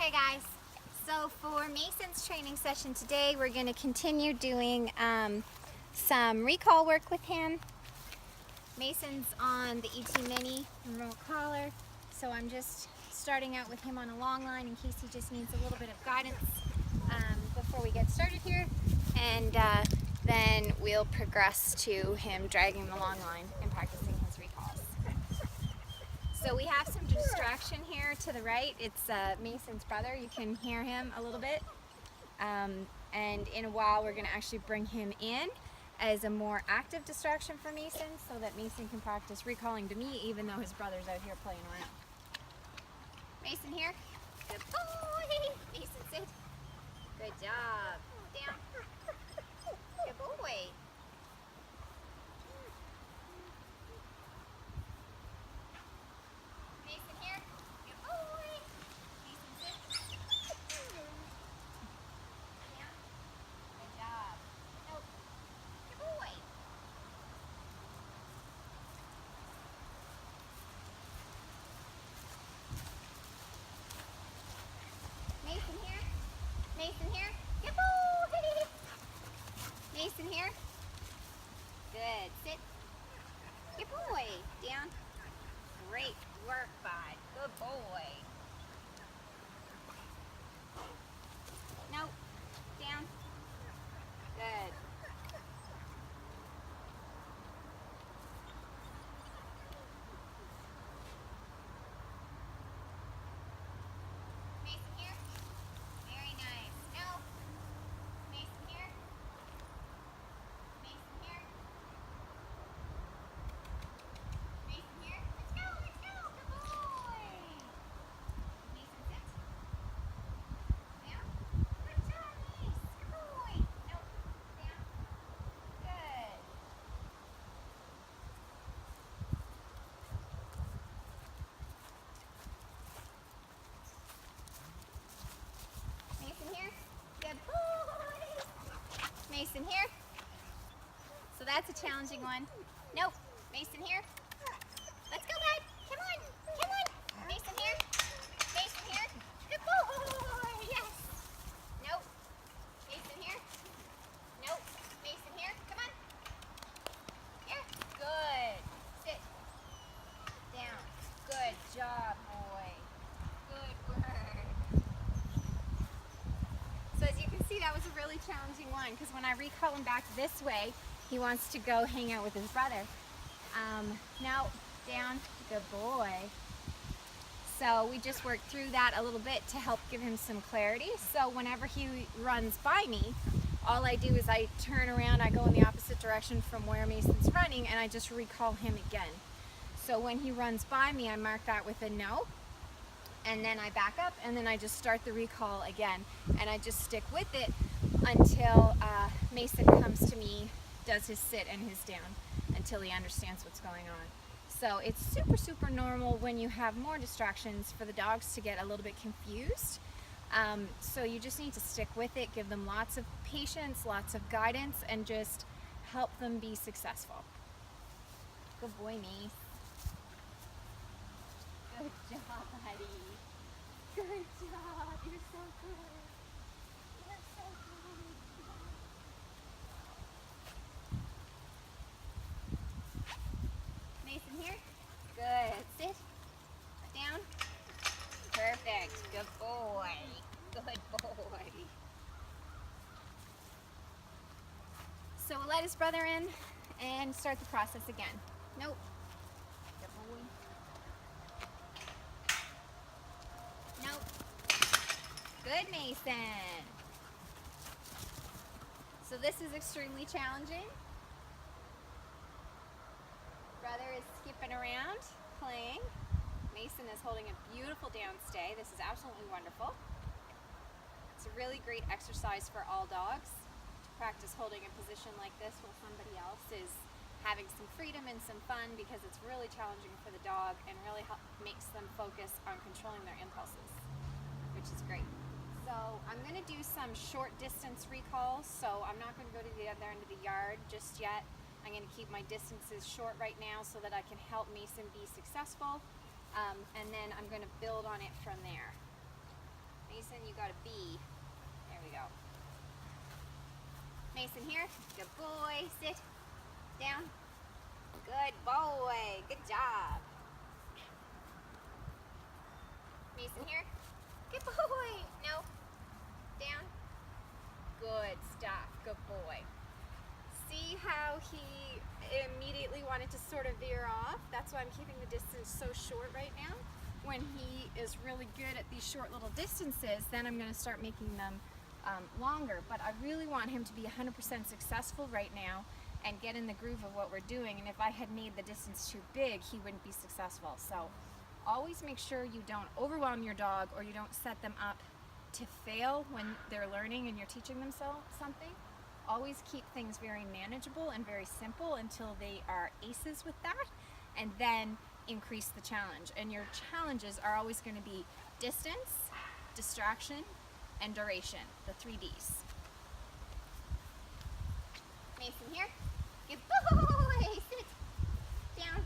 Hey guys, so for Mason's training session today we're going to continue doing some recall work with him. Mason's on the ET Mini remote collar, so I'm just starting out with him on a long line in case he just needs a little bit of guidance before we get started here, and then we'll progress to him dragging the long line and practicing his recalls. So we have some distraction here to the right. It's Mason's brother. You can hear him a little bit. And in a while we're going to actually bring him in as a more active distraction for Mason so that Mason can practice recalling to me even though his brother's out here playing around. Mason here. Good boy. Mason sit. Good job. Down. Good boy. Mason here. Good boy. Mason sit. Down. Good job. Nope. Good boy. Mason here. Mason here. Good boy. Mason here. Good. Sit. Good boy. Down. Great work, bud. Good boy. Nope. Down. Good. Mason here. Very nice. No. Mason here. Mason here. Mason here. Let's go. Let's go. Good boy. Mason sit. Down. Good job, Mace. Good boy. Nope. Down. Good. Mason here. Good boy. Mason here. So that's a challenging one. Nope. Mason here. Let's go, bud. Come on. Come on. Mason here. Mason here. Good boy. Yes. Nope. Mason here. Nope. Mason here. Come on. Here. Good. Sit. Down. Good job, boy. Good work. So as you can see, that was a really challenging one because when I recall him back this way, he wants to go hang out with his brother. Now, down, good boy. So we just worked through that a little bit to help give him some clarity. So whenever he runs by me, all I do is I turn around, I go in the opposite direction from where Mason's running, and I just recall him again. So when he runs by me, I mark that with a no, and then I back up, and then I just start the recall again, and I just stick with it until Mason comes to me, does his sit and his down, until he understands what's going on. So it's super, super normal when you have more distractions for the dogs to get a little bit confused. So you just need to stick with it, give them lots of patience, lots of guidance, and just help them be successful. Good boy, Mace. Good job, buddy. Good job. You're so good. You're so good. Mason here. Good. Sit. Down. Perfect. Good boy. Good boy. So we'll let his brother in and start the process again. Nope. Good boy. Nope. Good, Mason. So this is extremely challenging. Brother is skipping around, playing. Mason is holding a beautiful downstay. This is absolutely wonderful. It's a really great exercise for all dogs to practice holding a position like this while somebody else is having some freedom and some fun, because it's really challenging for the dog and really makes them focus on controlling their impulses, which is great. So I'm going to do some short distance recalls, so I'm not going to go to the other end of the yard just yet. I'm going to keep my distances short right now so that I can help Mason be successful, and then I'm going to build on it from there. Mason Mason here. Good boy. Sit down. Good boy. Good job. Mason here. Good boy. No. Down. Good stuff. Good boy. See how he immediately wanted to sort of veer off? That's why I'm keeping the distance so short right now. When he is really good at these short little distances, then I'm going to start making them longer. But I really want him to be 100% successful right now and get in the groove of what we're doing. And if I had made the distance too big, he wouldn't be successful. So always make sure you don't overwhelm your dog, or you don't set them up to fail when they're learning and you're teaching them something. Always keep things very manageable and very simple until they are aces with that, and then increase the challenge. And your challenges are always going to be distance, distraction, and duration, the 3 Ds. Mason here. Good boy. Sit down.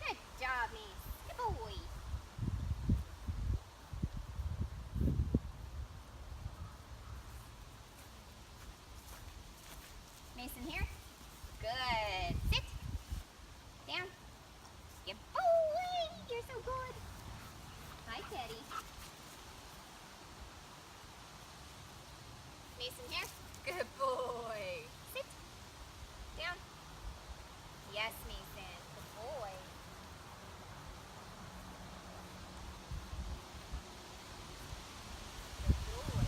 Good job, Mason. Good boy. Mason here. Good. Sit down. Good boy. You're so good. Hi, Teddy. Mason here. Good boy. Sit down. Yes, Mason. Good boy. Good boy.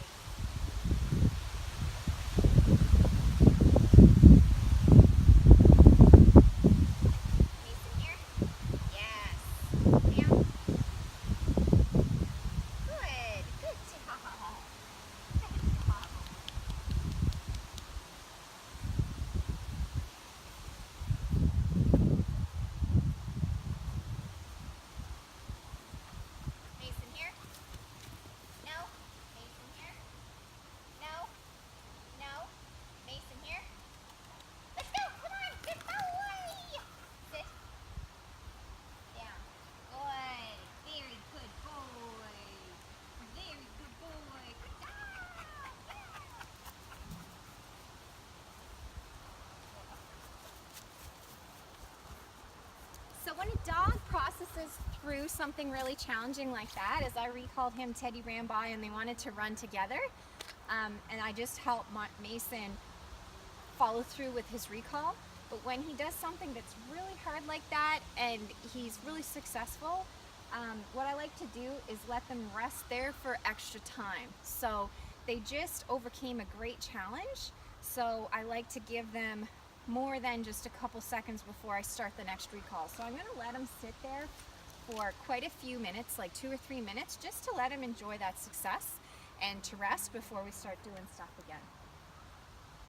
Mason here. Yes. Down. Good. Good job. Good job. Mason here. No. Mason here. No. No. Mason here. Let's go. Come on. Good boy. Sit down. Good. Very good boy. Very good boy. Good job. Yeah. So when a dog processes through something really challenging like that, as I recalled him, Teddy ran by and they wanted to run together, and I just helped Mason follow through with his recall. But when he does something that's really hard like that and he's really successful, what I like to do is let them rest there for extra time. So they just overcame a great challenge, so I like to give them more than just a couple seconds before I start the next recall. So I'm going to let them sit there for quite a few minutes, like 2 or 3 minutes, just to let them enjoy that success and to rest before we start doing stuff again.